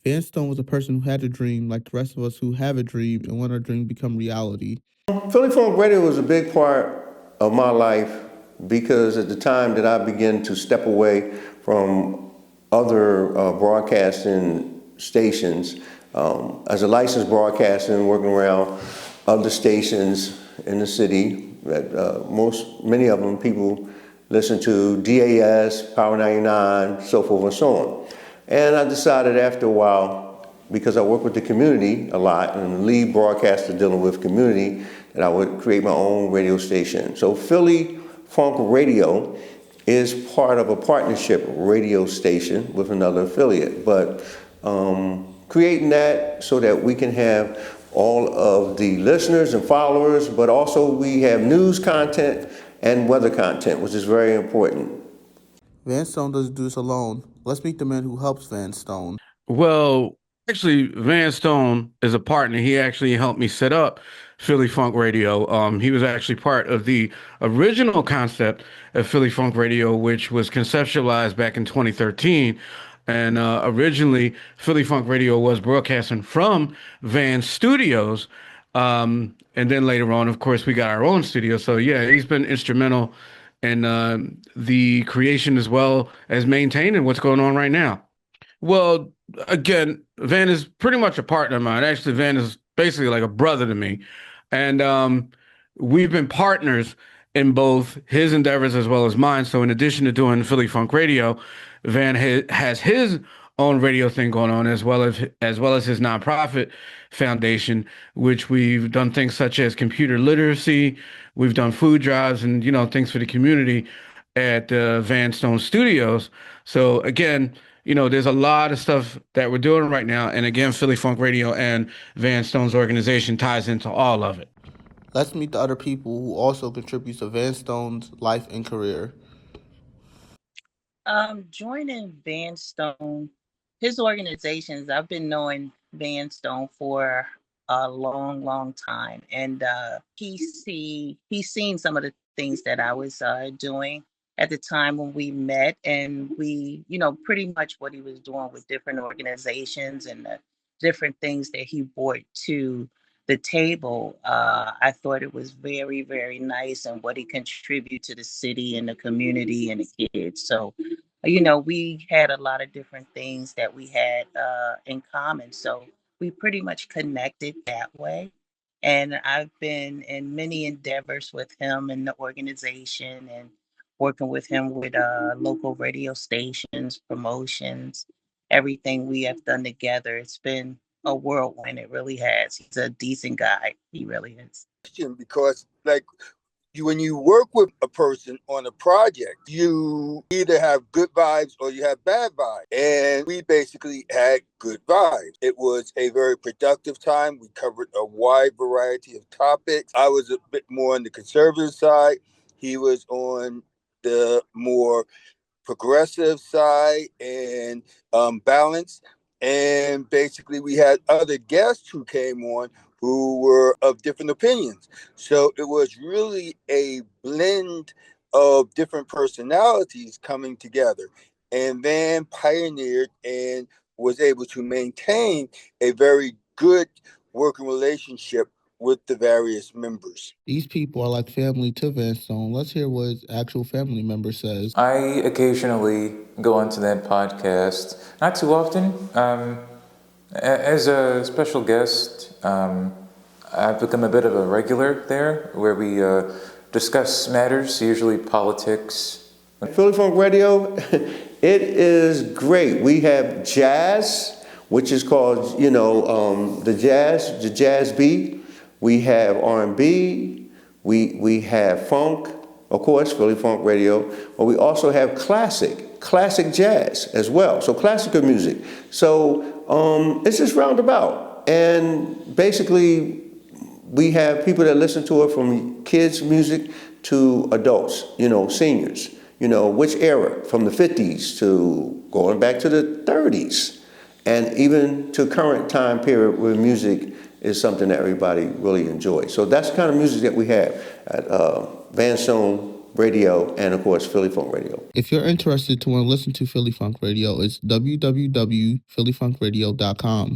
Vance Stone was a person who had a dream, like the rest of us who have a dream and want our dream become reality. Philly Funk Radio was a big part of my life because at the time that I began to step away from other broadcasting stations, as a licensed broadcaster working around other stations in the city, that many of them people listen to DAS, Power 99, so forth and so on. And I decided after a while, because I work with the community a lot and the lead broadcaster dealing with community, that I would create my own radio station. So Philly Funk Radio is part of a partnership radio station with another affiliate, but creating that so that we can have all of the listeners and followers, but also we have news content and weather content, which is very important. Vance Stone doesn't do this alone. Let's meet the man who helps Vance Stone. Well, actually, Van Stone is a partner. He actually helped me set up Philly Funk Radio. He was actually part of the original concept of Philly Funk Radio, which was conceptualized back in 2013. And originally, Philly Funk Radio was broadcasting from Van Studios. And then later on, of course, we got our own studio. So yeah, he's been instrumental in the creation as well as maintaining what's going on right now. Well, again, Van is pretty much a partner of mine. Actually, Van is basically like a brother to me. And we've been partners in both his endeavors as well as mine. So in addition to doing Philly Funk Radio, Van has his own radio thing going on as well as his nonprofit foundation, which we've done things such as computer literacy, we've done food drives and things for the community at Van Stone Studios. So again, there's a lot of stuff that we're doing right now. And again, Philly Funk Radio and Van Stone's organization ties into all of it. Let's meet the other people who also contribute to Vance Stone's life and career. Joining Van Stone, his organizations, I've been knowing Van Stone for a long, long time. And he's seen some of the things that I was doing at the time when we met, and we, pretty much what he was doing with different organizations and the different things that he brought to the table. I thought it was very, very nice, and what he contributed to the city and the community and the kids. So, we had a lot of different things that we had in common. So we pretty much connected that way. And I've been in many endeavors with him and the organization, and working with him with local radio stations, promotions, everything we have done together. It's been a whirlwind. It really has. He's a decent guy. He really is. Because when you work with a person on a project, you either have good vibes or you have bad vibes. And we basically had good vibes. It was a very productive time. We covered a wide variety of topics. I was a bit more on the conservative side. He was on the more progressive side and balanced. And basically we had other guests who came on who were of different opinions. So it was really a blend of different personalities coming together. And Van pioneered and was able to maintain a very good working relationship with the various members. These people are like family to Vance Stone. Let's hear what his actual family member says. I occasionally go onto that podcast, not too often. As a special guest, I've become a bit of a regular there, where we discuss matters, usually politics. Philly Funk Radio, it is great. We have jazz, which is called, the jazz beat. We have R&B. We have funk, of course, Philly Funk Radio. But we also have classic jazz as well. So classical music. So it's just roundabout. And basically, we have people that listen to it from kids' music to adults, seniors. Which era? From the 50s to going back to the 30s. And even to current time period where music is something that everybody really enjoys. So that's the kind of music that we have at Van Stone Radio, and of course, Philly Funk Radio. If you're interested to want to listen to Philly Funk Radio, it's www.phillyfunkradio.com.